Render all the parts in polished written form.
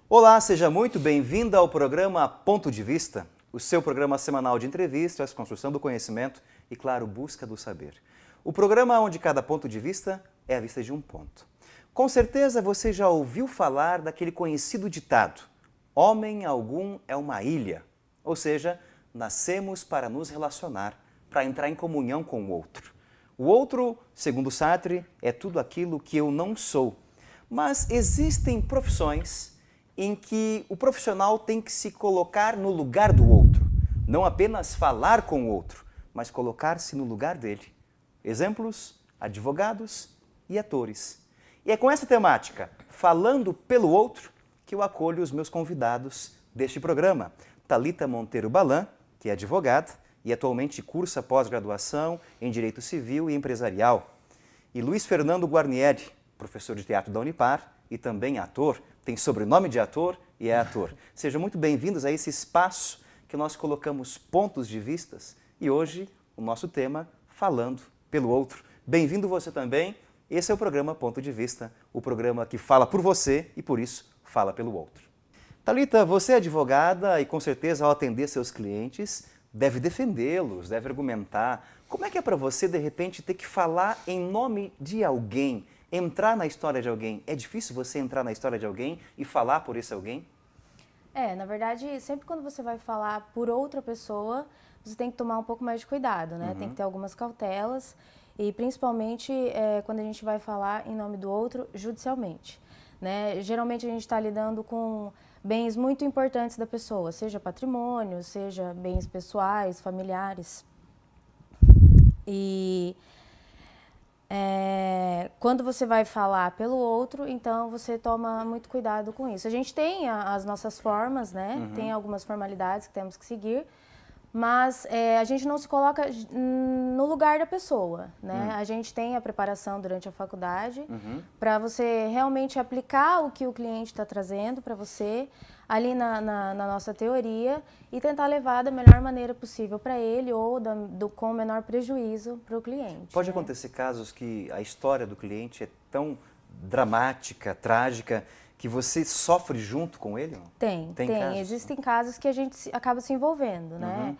Olá, seja muito bem-vinda ao programa Ponto de Vista, o seu programa semanal de entrevistas, construção do conhecimento e, claro, busca do saber. O programa onde cada ponto de vista é a vista de um ponto. Com certeza você já ouviu falar daquele conhecido ditado: homem algum é uma ilha, ou seja, nascemos para nos relacionar, para entrar em comunhão com o outro. O outro, segundo Sartre, é tudo aquilo que eu não sou. Mas existem profissões em que o profissional tem que se colocar no lugar do outro. Não apenas falar com o outro, mas colocar-se no lugar dele. Exemplos: advogados e atores. E é com essa temática, falando pelo outro, que eu acolho os meus convidados deste programa. Thalita Monteiro Balan, que é advogada e atualmente cursa pós-graduação em Direito Civil e Empresarial. E Luiz Fernando Guarnieri, professor de teatro da Unipar e também ator, tem sobrenome de ator e é ator. Sejam muito bem-vindos a esse espaço que nós colocamos pontos de vistas e hoje o nosso tema, falando pelo outro. Bem-vindo você também. Esse é o programa Ponto de Vista, o programa que fala por você e por isso fala pelo outro. Thalita, você é advogada e com certeza ao atender seus clientes deve defendê-los, deve argumentar. Como é que é para você de repente ter que falar em nome de alguém? Entrar na história de alguém, é difícil você entrar na história de alguém e falar por esse alguém? Na verdade, sempre quando você vai falar por outra pessoa, você tem que tomar um pouco mais de cuidado, né? Tem que ter algumas cautelas e principalmente quando a gente vai falar em nome do outro judicialmente, né? Geralmente a gente está lidando com bens muito importantes da pessoa, seja patrimônio, seja bens pessoais, familiares. E quando você vai falar pelo outro, então você toma muito cuidado com isso. A gente tem as nossas formas, né? Tem algumas formalidades que temos que seguir, mas a gente não se coloca no lugar da pessoa, né? A gente tem a preparação durante a faculdade para você realmente aplicar o que o cliente está trazendo para você ali na nossa teoria e tentar levar da melhor maneira possível para ele ou com o menor prejuízo para o cliente. Pode acontecer casos que a história do cliente é tão dramática, trágica, que você sofre junto com ele? Não? Tem. Casos? Existem casos que a gente acaba se envolvendo, né?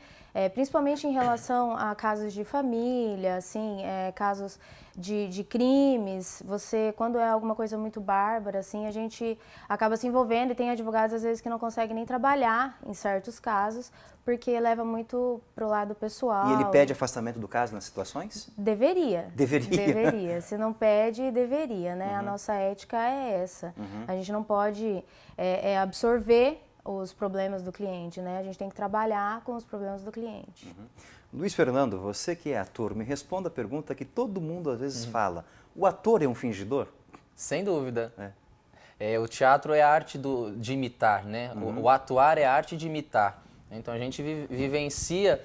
Principalmente em relação a casos de família, assim, casos de crimes. Você, quando é alguma coisa muito bárbara, assim, a gente acaba se envolvendo e tem advogados, às vezes, que não conseguem nem trabalhar em certos casos, porque leva muito pro lado pessoal. E ele pede afastamento do caso nas situações? Deveria. Deveria. Se não pede, deveria, né? A nossa ética é essa. A gente não pode absorver os problemas do cliente, né? A gente tem que trabalhar com os problemas do cliente. Luiz Fernando, você que é ator, me responda a pergunta que todo mundo às vezes fala. O ator é um fingidor? Sem dúvida. O teatro é a arte de imitar, né? O atuar é a arte de imitar. Então a gente vivencia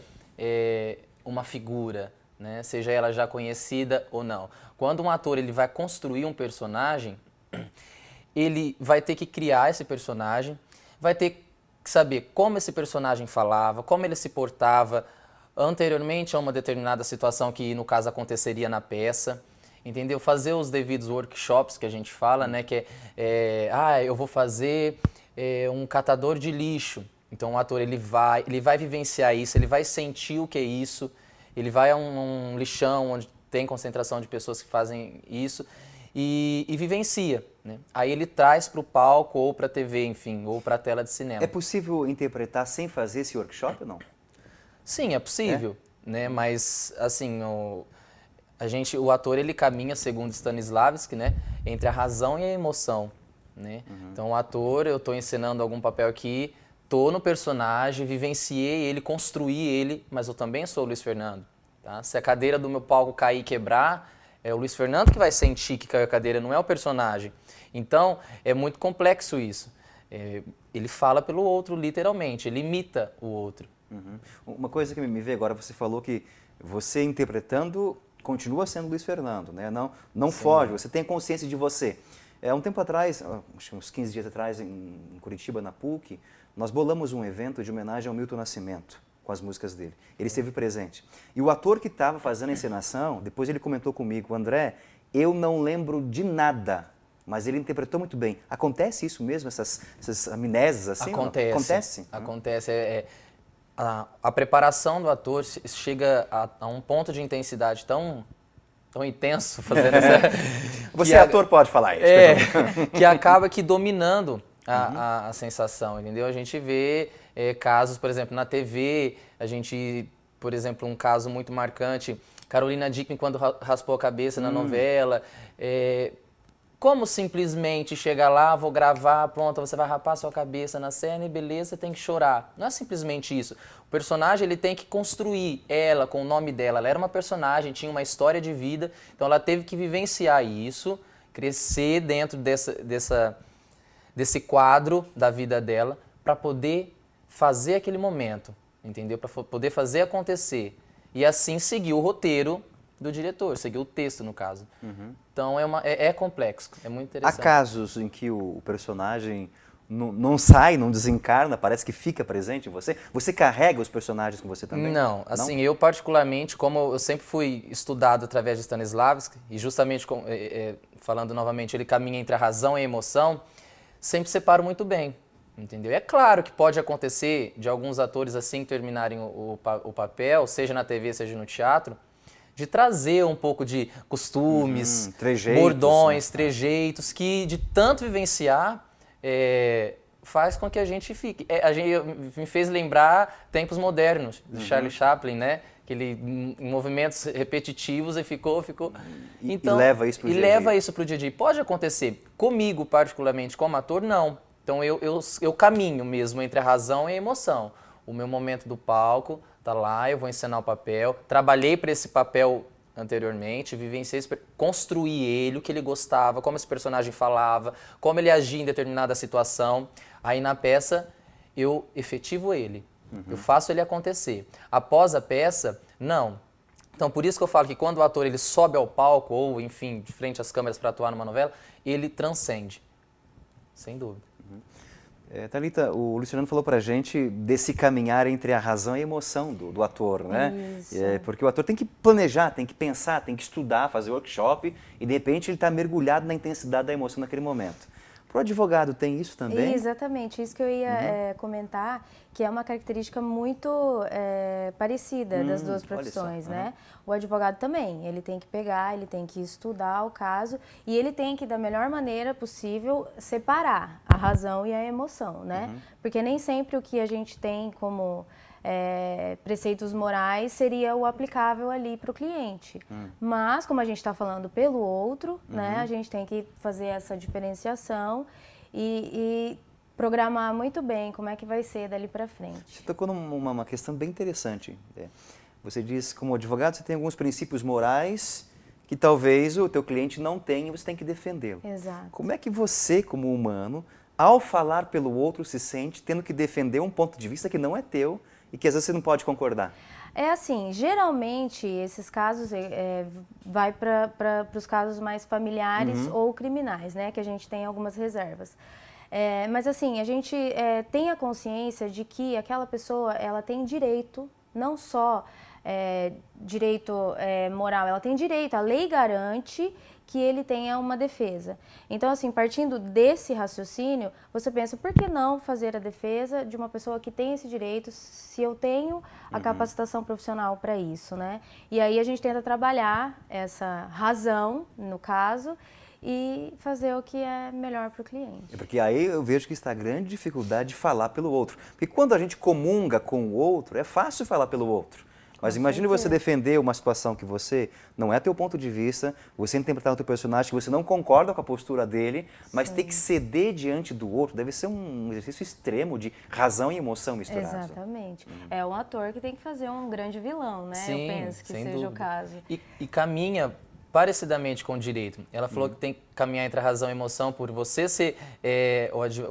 uma figura, né? Seja ela já conhecida ou não. Quando um ator ele vai construir um personagem, ele vai ter que criar esse personagem, vai ter que saber como esse personagem falava, como ele se portava anteriormente a uma determinada situação que no caso aconteceria na peça. Entendeu? Fazer os devidos workshops que a gente fala, né? Que eu vou fazer um catador de lixo. Então o ator ele vai vivenciar isso, ele vai sentir o que é isso, ele vai a um lixão onde tem concentração de pessoas que fazem isso e vivencia, né? Aí ele traz para o palco ou para a TV, enfim, ou para a tela de cinema. É possível interpretar sem fazer esse workshop ou não? Sim, é possível, né? Mas assim, o ator ele caminha, segundo Stanislavski, né, entre a razão e a emoção, né? Então o ator, eu estou encenando algum papel aqui, estou no personagem, vivenciei ele, construí ele, mas eu também sou o Luiz Fernando. Tá? Se a cadeira do meu palco cair e quebrar, é o Luiz Fernando que vai sentir que caiu a cadeira, não é o personagem. Então é muito complexo isso. Ele fala pelo outro, literalmente, ele imita o outro. Uma coisa que me veio agora, você falou que você interpretando continua sendo Luiz Fernando, né? Não foge, você tem consciência de você. Um tempo atrás, acho que uns 15 dias atrás, em Curitiba, na PUC, nós bolamos um evento de homenagem ao Milton Nascimento, com as músicas dele. Ele esteve presente. E o ator que estava fazendo a encenação, depois ele comentou comigo: André, eu não lembro de nada mas ele interpretou muito bem. Acontece isso mesmo, essas amnésias assim? Acontece. Acontece. A preparação do ator chega a um ponto de intensidade tão intenso fazendo essa... Você, ator, pode falar isso. Que acaba que dominando a sensação, entendeu? A gente vê casos, por exemplo, na TV, por exemplo, um caso muito marcante, Carolina Dickman quando raspou a cabeça na novela, como simplesmente chegar lá, vou gravar, pronto, você vai rapar sua cabeça na cena e beleza, você tem que chorar. Não é simplesmente isso. O personagem ele tem que construir ela com o nome dela. Ela era uma personagem, tinha uma história de vida, então ela teve que vivenciar isso, crescer dentro desse quadro da vida dela para poder fazer aquele momento, entendeu? Para poder fazer acontecer. E assim seguir o roteiro do diretor, seguir o texto, no caso. Então é complexo, é muito interessante. Há casos em que o personagem não sai, não desencarna, parece que fica presente em você? Você carrega os personagens com você também? Não, assim, eu particularmente, como eu sempre fui estudado através de Stanislavski, e justamente, falando novamente, ele caminha entre a razão e a emoção, sempre separo muito bem, entendeu? É claro que pode acontecer de alguns atores assim terminarem o papel, seja na TV, seja no teatro, de trazer um pouco de costumes, trejeitos, bordões, trejeitos, que de tanto vivenciar faz com que a gente fique. Me fez lembrar tempos modernos, de Charlie Chaplin, né? Em movimentos repetitivos e ficou. Então, e leva isso para o dia a dia. E leva isso para o dia a dia. Pode acontecer. Comigo, particularmente, como ator, não. Então eu caminho mesmo entre a razão e a emoção. O meu momento do palco tá lá, eu vou encenar o papel. Trabalhei para esse papel anteriormente, vivenciei, construí ele, o que ele gostava, como esse personagem falava, como ele agia em determinada situação. Aí na peça eu efetivo ele, eu faço ele acontecer. Após a peça, não. Então por isso que eu falo que quando o ator ele sobe ao palco, ou enfim, de frente às câmeras para atuar numa novela, ele transcende, sem dúvida. Thalita, o Luciano falou pra gente desse caminhar entre a razão e a emoção do ator, né? Isso. Porque o ator tem que planejar, tem que pensar, tem que estudar, fazer workshop e de repente ele está mergulhado na intensidade da emoção naquele momento. Para o advogado tem isso também? Exatamente, isso que eu ia comentar, que é uma característica muito parecida das duas profissões, né? O advogado também, ele tem que pegar, ele tem que estudar o caso e ele tem que, da melhor maneira possível, separar a razão e a emoção, né? Porque nem sempre o que a gente tem como preceitos morais seria o aplicável ali para o cliente. Mas, como a gente está falando pelo outro, né, a gente tem que fazer essa diferenciação e programar muito bem como é que vai ser dali para frente. Você tocou numa questão bem interessante. Você diz, como advogado, você tem alguns princípios morais que talvez o teu cliente não tenha e você tem que defendê-lo. Exato. Como é que você, como humano, ao falar pelo outro, se sente tendo que defender um ponto de vista que não é teu e que às vezes você não pode concordar? É assim, geralmente esses casos vai para os casos mais familiares ou criminais, né? Que a gente tem algumas reservas. Mas assim, a gente tem a consciência de que aquela pessoa, ela tem direito, não só direito moral, ela tem direito, a lei garante que ele tenha uma defesa. Então, assim, partindo desse raciocínio, você pensa, por que não fazer a defesa de uma pessoa que tem esse direito, se eu tenho a capacitação profissional para isso, né? E aí a gente tenta trabalhar essa razão, no caso, e fazer o que é melhor para o cliente. Porque aí eu vejo que está a grande dificuldade de falar pelo outro. Porque quando a gente comunga com o outro, é fácil falar pelo outro. Mas imagine você defender uma situação que você não é teu ponto de vista, você interpretar o teu personagem, que você não concorda com a postura dele, mas ter que ceder diante do outro deve ser um exercício extremo de razão e emoção misturadas. Exatamente. É um ator que tem que fazer um grande vilão, né? Sim, eu penso que sem seja dúvida. o caso. E caminha parecidamente com o direito. Ela falou que tem que caminhar entre a razão e a emoção por você ser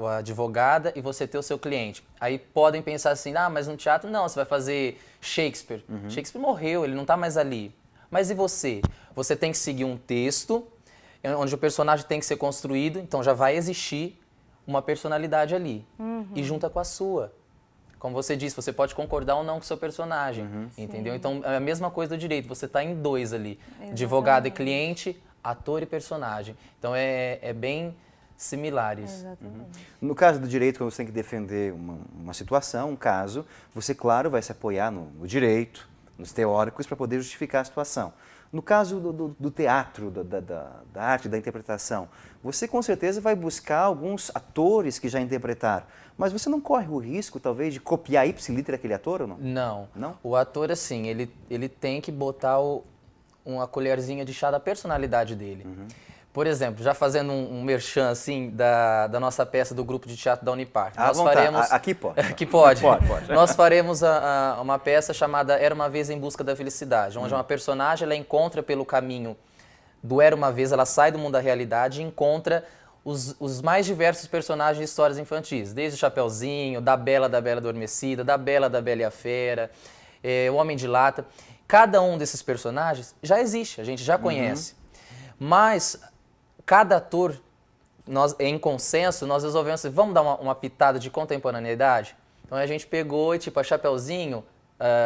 a advogada e você ter o seu cliente. Aí podem pensar assim, mas no teatro não, você vai fazer Shakespeare. Shakespeare morreu, ele não está mais ali. Mas e você? Você tem que seguir um texto onde o personagem tem que ser construído, então já vai existir uma personalidade ali. E junta com a sua. Como você disse, você pode concordar ou não com o seu personagem, entendeu? Então, é a mesma coisa do direito, você está em dois ali, advogado e cliente, ator e personagem. Então é bem similares. Exatamente. No caso do direito, quando você tem que defender uma situação, um caso, você, claro, vai se apoiar no direito, nos teóricos, para poder justificar a situação. No caso do teatro, da arte, da interpretação, você com certeza vai buscar alguns atores que já interpretaram, mas você não corre o risco, talvez, de copiar ipsiliter aquele ator ou não? Não. Não? O ator, assim, ele tem que botar uma colherzinha de chá da personalidade dele. Por exemplo, já fazendo um merchan, assim, da nossa peça do grupo de teatro da Unipar. Nós faremos... Aqui pode. Aqui pode. Pode. Nós faremos uma peça chamada Era Uma Vez em Busca da Felicidade, onde uma personagem ela encontra pelo caminho do Era Uma Vez, ela sai do mundo da realidade e encontra os mais diversos personagens de histórias infantis, desde o Chapeuzinho, da Bela Adormecida, da Bela e a Fera, o Homem de Lata. Cada um desses personagens já existe, a gente já conhece. Mas cada ator, em consenso, nós resolvemos, vamos dar uma pitada de contemporaneidade? Então a gente pegou e tipo, a Chapeuzinho,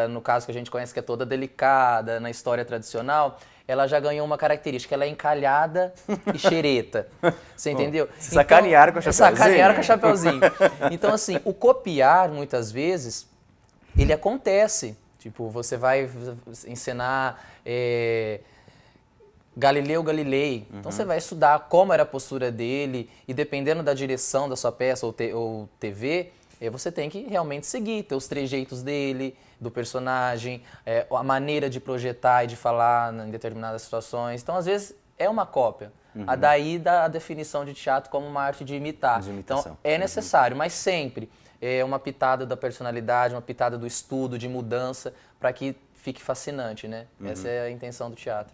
no caso que a gente conhece que é toda delicada, na história tradicional, ela já ganhou uma característica, ela é encalhada e xereta. Você entendeu? Sacanearam com a Chapeuzinho. Sacanearam com a Chapeuzinho. Então assim, o copiar, muitas vezes, ele acontece. Tipo, você vai encenar... Galileu Galilei. Então você vai estudar como era a postura dele e dependendo da direção da sua peça ou TV, você tem que realmente seguir, ter os trejeitos dele, do personagem, a maneira de projetar e de falar em determinadas situações. Então, às vezes, é uma cópia. Daí da definição de teatro como uma arte de imitar. Então, é necessário, mas sempre uma pitada da personalidade, uma pitada do estudo, de mudança, para que fique fascinante, né? Essa é a intenção do teatro.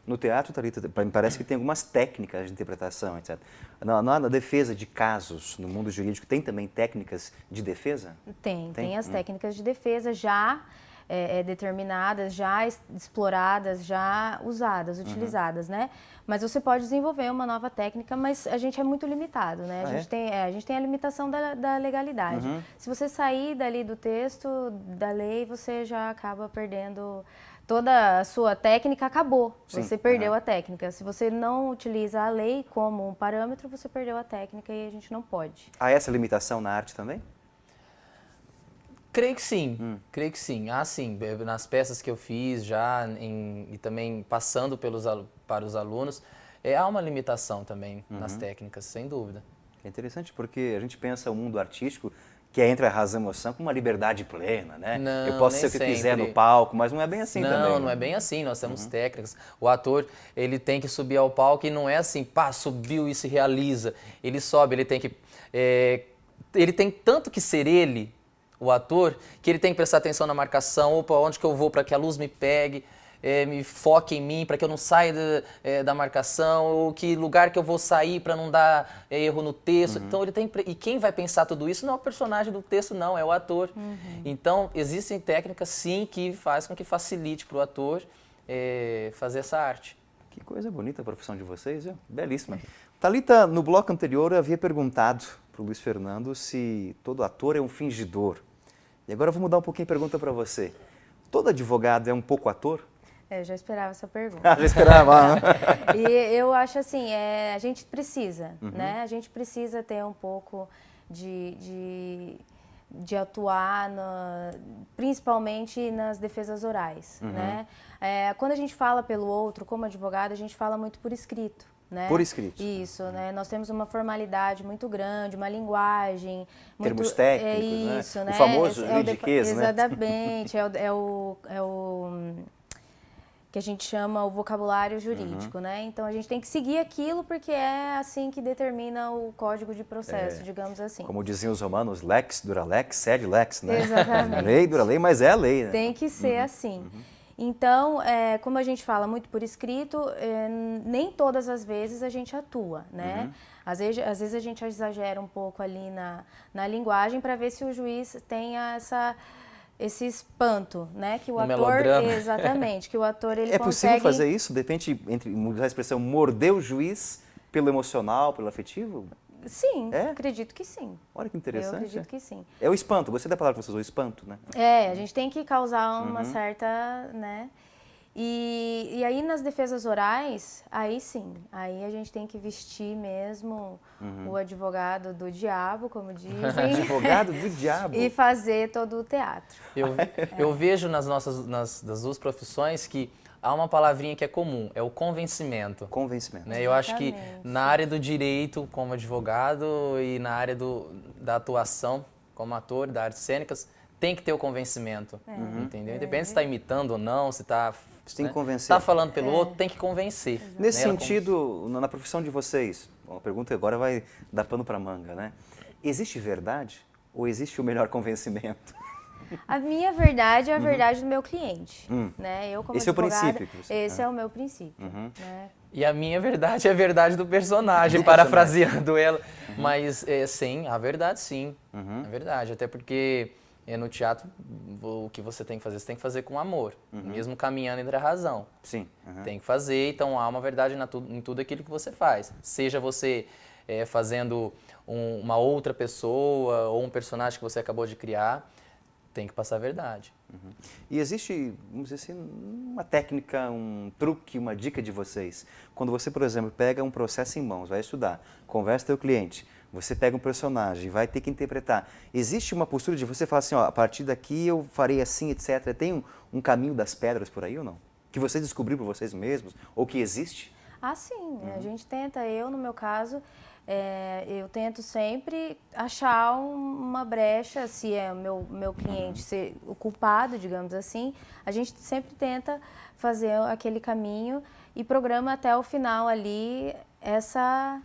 No teatro, Thalita, me parece que tem algumas técnicas de interpretação, etc. Na defesa de casos, no mundo jurídico, tem também técnicas de defesa? Tem as técnicas de defesa já determinadas, já exploradas, já usadas, utilizadas, né? Mas você pode desenvolver uma nova técnica, mas a gente é muito limitado, né? A gente tem a limitação da legalidade. Se você sair dali do texto, da lei, você já acaba perdendo toda a sua técnica, acabou. Sim. Você perdeu a técnica. Se você não utiliza a lei como um parâmetro, você perdeu a técnica e a gente não pode. Há essa limitação na arte também? Creio que sim, creio que sim. Sim, nas peças que eu fiz já e também passando para os alunos, há uma limitação também nas técnicas, sem dúvida. É interessante porque a gente pensa o mundo artístico que é entre a razão e a emoção com uma liberdade plena, né? Não, eu posso ser o que eu quiser no palco, mas não é bem assim também. Não é bem assim, nós temos técnicas. O ator, ele tem que subir ao palco e não é assim, subiu e se realiza. Ele sobe, ele tem que... ele tem tanto que ser ele, o ator, que ele tem que prestar atenção na marcação, onde que eu vou para que a luz me pegue, me foque em mim, para que eu não saia da marcação, ou que lugar que eu vou sair para não dar erro no texto. Então ele tem e quem vai pensar tudo isso não é o personagem do texto, não, é o ator. Então existem técnicas sim que faz com que facilite para o ator fazer essa arte. Que coisa bonita a profissão de vocês, viu? Belíssima. Thalita, no bloco anterior eu havia perguntado para o Luiz Fernando se todo ator é um fingidor. E agora eu vou mudar um pouquinho a pergunta para você. Todo advogado é um pouco ator? Eu já esperava essa pergunta. Já esperava, né? E eu acho assim, a gente precisa, né? A gente precisa ter um pouco de atuar, principalmente nas defesas orais, né? Quando a gente fala pelo outro, como advogado, a gente fala muito por escrito. Né? Por escrito. Isso, né? Nós temos uma formalidade muito grande, uma linguagem... Termos técnicos, isso, né? né? O famoso juridiquês, né? Exatamente, é o que a gente chama o vocabulário jurídico, né? Então a gente tem que seguir aquilo porque é assim que determina o código de processo, digamos assim. Como diziam os romanos, lex dura lex, sed lex, né? Exatamente. Lei dura lei, mas é a lei, né? Tem que ser assim. Então, como a gente fala muito por escrito, nem todas as vezes a gente atua, né? Às vezes a gente exagera um pouco ali na linguagem para ver se o juiz tenha esse espanto, né? Que o ator, melodrama. Exatamente, que o ator ele É consegue... possível fazer isso? De repente, usar a expressão morder o juiz pelo emocional, pelo afetivo? Sim, acredito que sim. Olha que interessante. Eu acredito que sim. É o espanto, gostei da palavra que você usou, espanto, né? A gente tem que causar uma certa, né? E aí nas defesas orais, aí sim, aí a gente tem que vestir mesmo o advogado do diabo, como dizem. Advogado do diabo? E fazer todo o teatro. Eu vejo das duas profissões que há uma palavrinha que é comum, é o convencimento. Convencimento. Né? Eu acho que Exatamente. na área do direito, como advogado, e na área da atuação, como ator, da artes cênicas, tem que ter o convencimento, entendeu? Independente se está imitando ou não, se está... Você tem que convencer. Tá falando pelo outro, tem que convencer. Nesse né? sentido, na profissão de vocês, uma pergunta agora vai dar pano para manga, né? Existe verdade ou existe o melhor convencimento? A minha verdade é a verdade do meu cliente, né? Eu como Esse é o advogada, princípio que você... esse é o meu princípio, né? E a minha verdade é a verdade do personagem, parafraseando ela. Mas, sim, a verdade sim, é verdade. Até porque no teatro, o que você tem que fazer, você tem que fazer com amor, mesmo caminhando entre a razão. Sim. Tem que fazer, então há uma verdade em tudo aquilo que você faz. Seja você fazendo uma outra pessoa ou um personagem que você acabou de criar, tem que passar a verdade. E existe, vamos dizer assim, uma técnica, um truque, uma dica de vocês. Quando você, por exemplo, pega um processo em mãos, vai estudar, conversa com o teu cliente, você pega um personagem, vai ter que interpretar. Existe uma postura de você falar assim, ó, a partir daqui eu farei assim, etc. Tem um caminho das pedras por aí ou não? Que vocês descobriram por vocês mesmos? Ou que existe? Ah, sim, a gente tenta, no meu caso, eu tento sempre achar uma brecha, se é o meu cliente ser o culpado, digamos assim, a gente sempre tenta fazer aquele caminho e programa até o final ali essa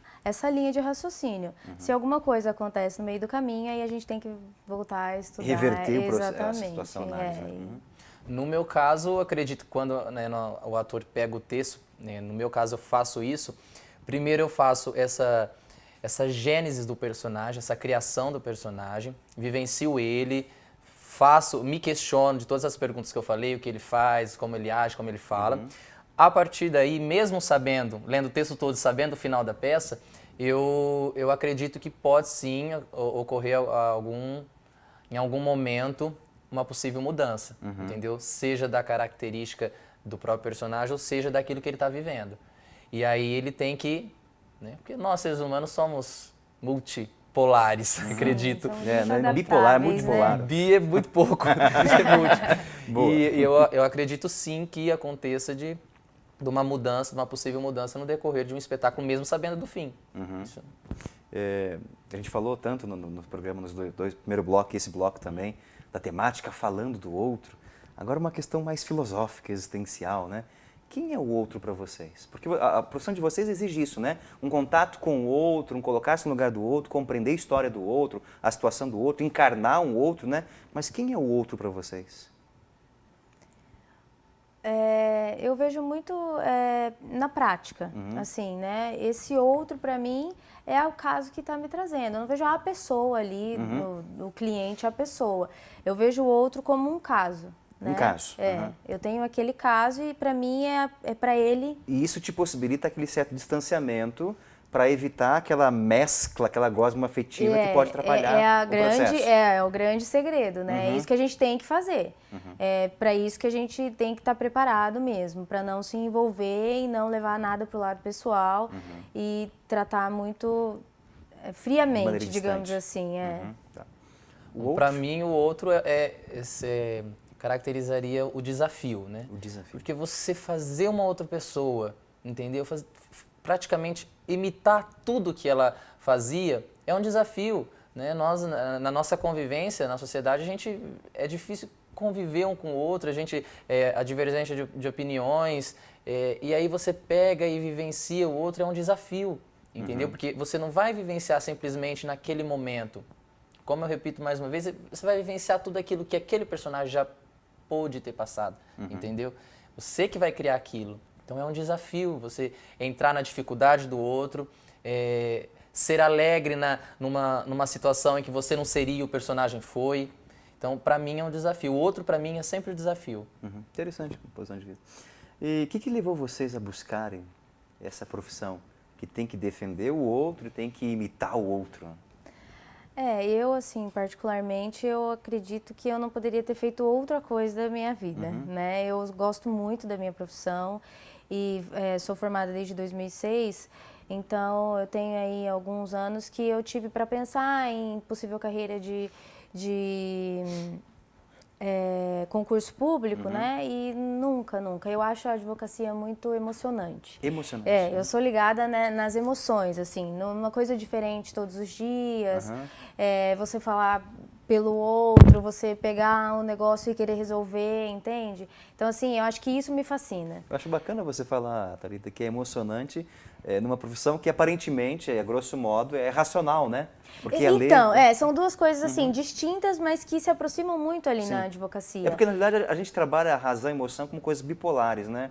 linha de raciocínio. Se alguma coisa acontece no meio do caminho, aí a gente tem que voltar a estudar. Reverter o processo, a exatamente, situação. No meu caso, eu acredito que quando o ator pega o texto, no meu caso eu faço isso, primeiro eu faço essa gênese do personagem, essa criação do personagem, vivencio ele, me questiono de todas as perguntas que eu falei, o que ele faz, como ele age, como ele fala. A partir daí, mesmo sabendo, lendo o texto todo, sabendo o final da peça, eu acredito que pode sim ocorrer em algum momento uma possível mudança, entendeu? Seja da característica do próprio personagem ou seja daquilo que ele está vivendo. E aí ele tem que... Né? Porque nós, seres humanos, somos multipolares, acredito. Né? Bipolar, multipolar. Né? Bi é muito pouco, é multi. E eu acredito sim que aconteça de uma mudança, de uma possível mudança no decorrer de um espetáculo, mesmo sabendo do fim. Isso. A gente falou tanto no programa, nos dois primeiro bloco e esse bloco também, da temática falando do outro. Agora uma questão mais filosófica, existencial, né? Quem é o outro para vocês? Porque a profissão de vocês exige isso, né? Um contato com o outro, um colocar-se no lugar do outro, compreender a história do outro, a situação do outro, encarnar um outro, né? Mas quem é o outro para vocês? Eu vejo muito na prática, assim, né? Esse outro, para mim, é o caso que está me trazendo. Eu não vejo a pessoa ali, o cliente, a pessoa. Eu vejo o outro como um caso. Né? Um caso. Eu tenho aquele caso e para mim é para ele. E isso te possibilita aquele certo distanciamento para evitar aquela mescla, aquela gosma afetiva que pode atrapalhar o processo. É o grande segredo, né? É isso que a gente tem que fazer. É para isso que a gente tem que estar preparado mesmo, para não se envolver e não levar nada para o lado pessoal e tratar muito friamente, digamos assim. Tá. Para mim, o outro caracterizaria o desafio, né? O desafio. Porque você fazer uma outra pessoa, entendeu? Praticamente imitar tudo que ela fazia é um desafio, né? Nós, na nossa convivência, na sociedade, é difícil conviver um com o outro, a divergência de opiniões, e aí você pega e vivencia o outro, é um desafio, entendeu? Porque você não vai vivenciar simplesmente naquele momento. Como eu repito mais uma vez, você vai vivenciar tudo aquilo que aquele personagem já pôde ter passado, entendeu? Você que vai criar aquilo. Então é um desafio você entrar na dificuldade do outro, ser alegre numa situação em que você não seria, o personagem foi. Então, para mim, é um desafio. O outro, para mim, é sempre um desafio. Interessante, posição de vista. E o que levou vocês a buscarem essa profissão que tem que defender o outro e tem que imitar o outro? Eu, assim, particularmente, eu acredito que eu não poderia ter feito outra coisa da minha vida, né? Eu gosto muito da minha profissão e sou formada desde 2006, então eu tenho aí alguns anos que eu tive para pensar em possível carreira de concurso público, né? E nunca. Eu acho a advocacia muito emocionante. Emocionante. Eu sou ligada, né, nas emoções, assim, numa coisa diferente todos os dias. Você falar pelo outro, você pegar um negócio e querer resolver, entende? Então, assim, eu acho que isso me fascina. Eu acho bacana você falar, Thalita, que é emocionante numa profissão que aparentemente, a grosso modo, é racional, né? Porque então, são duas coisas assim distintas, mas que se aproximam muito ali na advocacia. É porque, na realidade, a gente trabalha a razão e a emoção como coisas bipolares, né?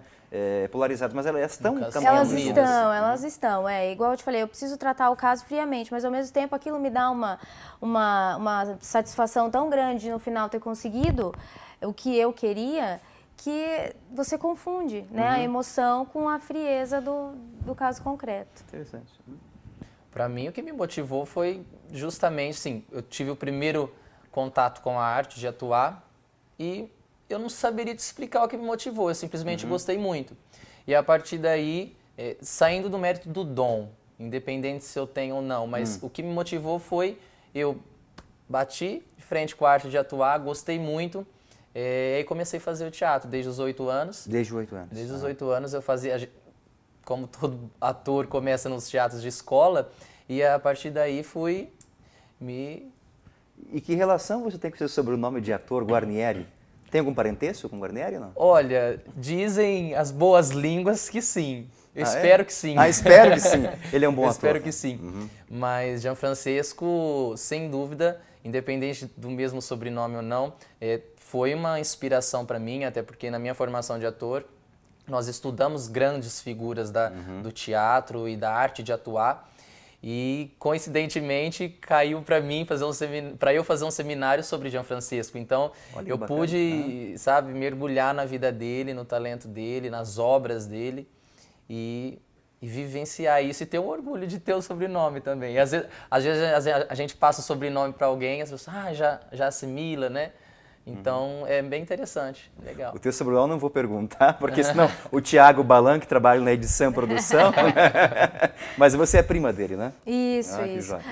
Polarizadas, mas elas estão caminhando juntas. Elas estão. Igual eu te falei, eu preciso tratar o caso friamente, mas ao mesmo tempo aquilo me dá uma satisfação tão grande no final ter conseguido o que eu queria, que você confunde, né, a emoção com a frieza do caso concreto. Interessante. Para mim, o que me motivou foi justamente, sim, eu tive o primeiro contato com a arte de atuar e eu não saberia te explicar o que me motivou, eu simplesmente gostei muito. E a partir daí, saindo do mérito do dom, independente se eu tenho ou não, mas o que me motivou foi, eu bati de frente com a arte de atuar, gostei muito, e comecei a fazer o teatro desde os 8 anos. Desde os 8 anos. Desde os 8 anos eu fazia, como todo ator começa nos teatros de escola, e a partir daí fui me... E que relação você tem com o seu sobrenome de ator, Guarnieri? Tem algum parentesco com Guarnieri ou não? Olha, dizem as boas línguas que sim. Eu espero que sim. Espero que sim. Ele é um bom ator. Espero que sim. Mas Gianfrancesco, sem dúvida, independente do mesmo sobrenome ou não, foi uma inspiração para mim, até porque na minha formação de ator, nós estudamos grandes figuras do teatro e da arte de atuar. E, coincidentemente, caiu para mim para eu fazer um seminário sobre Gianfrancesco. Então, eu pude, sabe, mergulhar na vida dele, no talento dele, nas obras dele e vivenciar isso e ter o orgulho de ter o sobrenome também. E, às vezes a gente passa o sobrenome para alguém e as pessoas, já assimila, né? Então, é bem interessante, legal. O teu sobrenome eu não vou perguntar, porque senão o Thiago Balan, que trabalha na edição e produção, mas você é prima dele, né? Isso.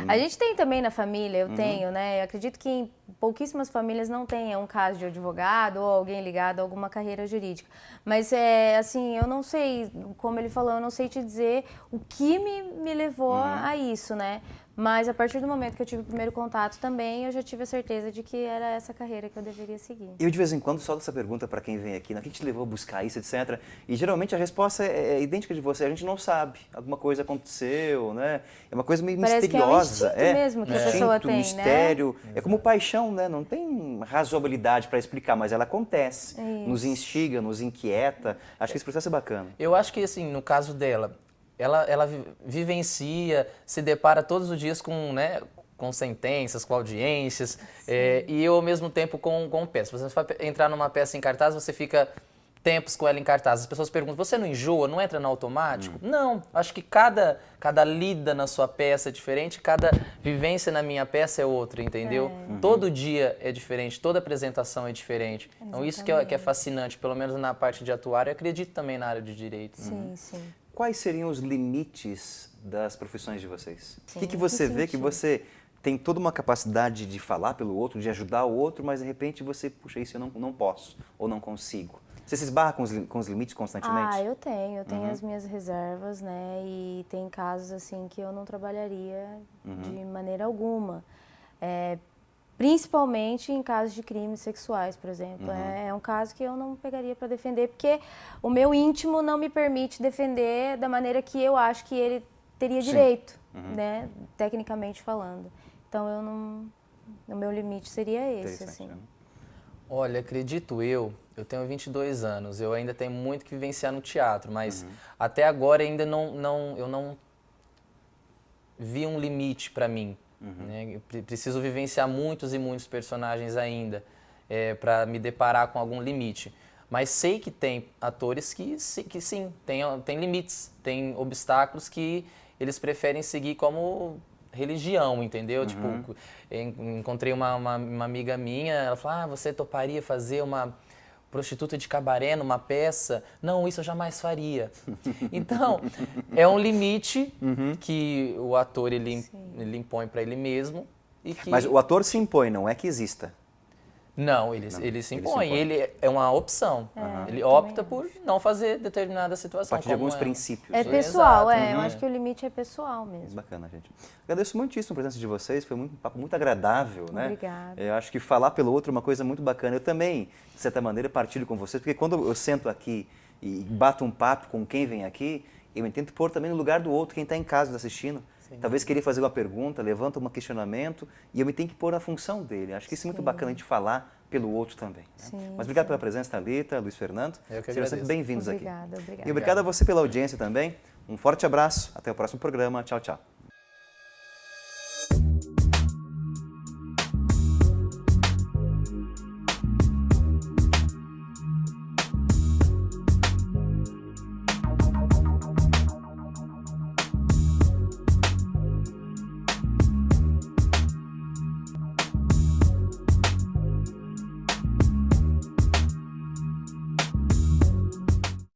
A gente tem também na família, eu tenho, né? Eu acredito que em pouquíssimas famílias não tenha um caso de advogado ou alguém ligado a alguma carreira jurídica. Mas, assim, eu não sei, como ele falou, eu não sei te dizer o que me levou a isso, né? Mas a partir do momento que eu tive o primeiro contato também, eu já tive a certeza de que era essa carreira que eu deveria seguir. Eu de vez em quando solto essa pergunta para quem vem aqui, o que te levou a buscar isso, etc. E geralmente a resposta é idêntica de você, a gente não sabe. Alguma coisa aconteceu, né? É uma coisa meio misteriosa. Que é um mesmo que a pessoa tem, mistério. Né? É como paixão, né? Não tem razoabilidade para explicar, mas ela acontece. Nos instiga, nos inquieta. Acho que esse processo é bacana. Eu acho que, assim, no caso dela, ela vivencia, se depara todos os dias com sentenças, com audiências, e eu, ao mesmo tempo, com peças. Você vai entrar numa peça em cartaz, você fica tempos com ela em cartaz. As pessoas perguntam, você não enjoa, não entra no automático? Não, acho que cada lida na sua peça é diferente, cada vivência na minha peça é outra, entendeu? Todo dia é diferente, toda apresentação é diferente. Exatamente. Então isso que é fascinante, pelo menos na parte de atuar, eu acredito também na área de direito. Sim. Quais seriam os limites das profissões de vocês? O que você vê que você tem toda uma capacidade de falar pelo outro, de ajudar o outro, mas de repente você, puxa, isso eu não posso ou não consigo? Você se esbarra com os limites constantemente? Eu tenho as minhas reservas, né? E tem casos assim que eu não trabalharia de maneira alguma. Principalmente em casos de crimes sexuais, por exemplo. É um caso que eu não pegaria para defender, porque o meu íntimo não me permite defender da maneira que eu acho que ele teria direito, né? Tecnicamente falando. Então, o meu limite seria esse, assim. Olha, acredito eu tenho 22 anos, eu ainda tenho muito que vivenciar no teatro, mas até agora ainda eu não vi um limite para mim. Né? Eu preciso vivenciar muitos e muitos personagens ainda para me deparar com algum limite. Mas sei que tem atores que sim, tem limites, tem obstáculos que eles preferem seguir como religião, entendeu? Tipo, encontrei uma amiga minha, ela falou, você toparia fazer uma prostituta de cabaré numa peça? Não, isso eu jamais faria. Então, é um limite que o ator ele impõe para ele mesmo. E que... Mas o ator se impõe, não é que exista. Não, ele se impõe. Ele é uma opção. Ele opta por não fazer determinada situação. A partir de alguns princípios. É pessoal, eu acho que o limite é pessoal mesmo. Bacana, gente. Agradeço muitíssimo a presença de vocês, foi um papo muito agradável, né? Obrigada. Eu acho que falar pelo outro é uma coisa muito bacana. Eu também, de certa maneira, partilho com vocês, porque quando eu sento aqui e bato um papo com quem vem aqui, eu me tento pôr também no lugar do outro, quem está em casa assistindo. Sim. Talvez querer fazer uma pergunta, levanta um questionamento e eu me tenho que pôr na função dele. Acho que isso é muito bacana a gente falar pelo outro também. Né? Mas obrigado pela presença, Thalita, Luiz Fernando. Eu que Sejam sempre bem-vindos aqui. Obrigada. E obrigado a você pela audiência também. Um forte abraço, até o próximo programa. Tchau, tchau.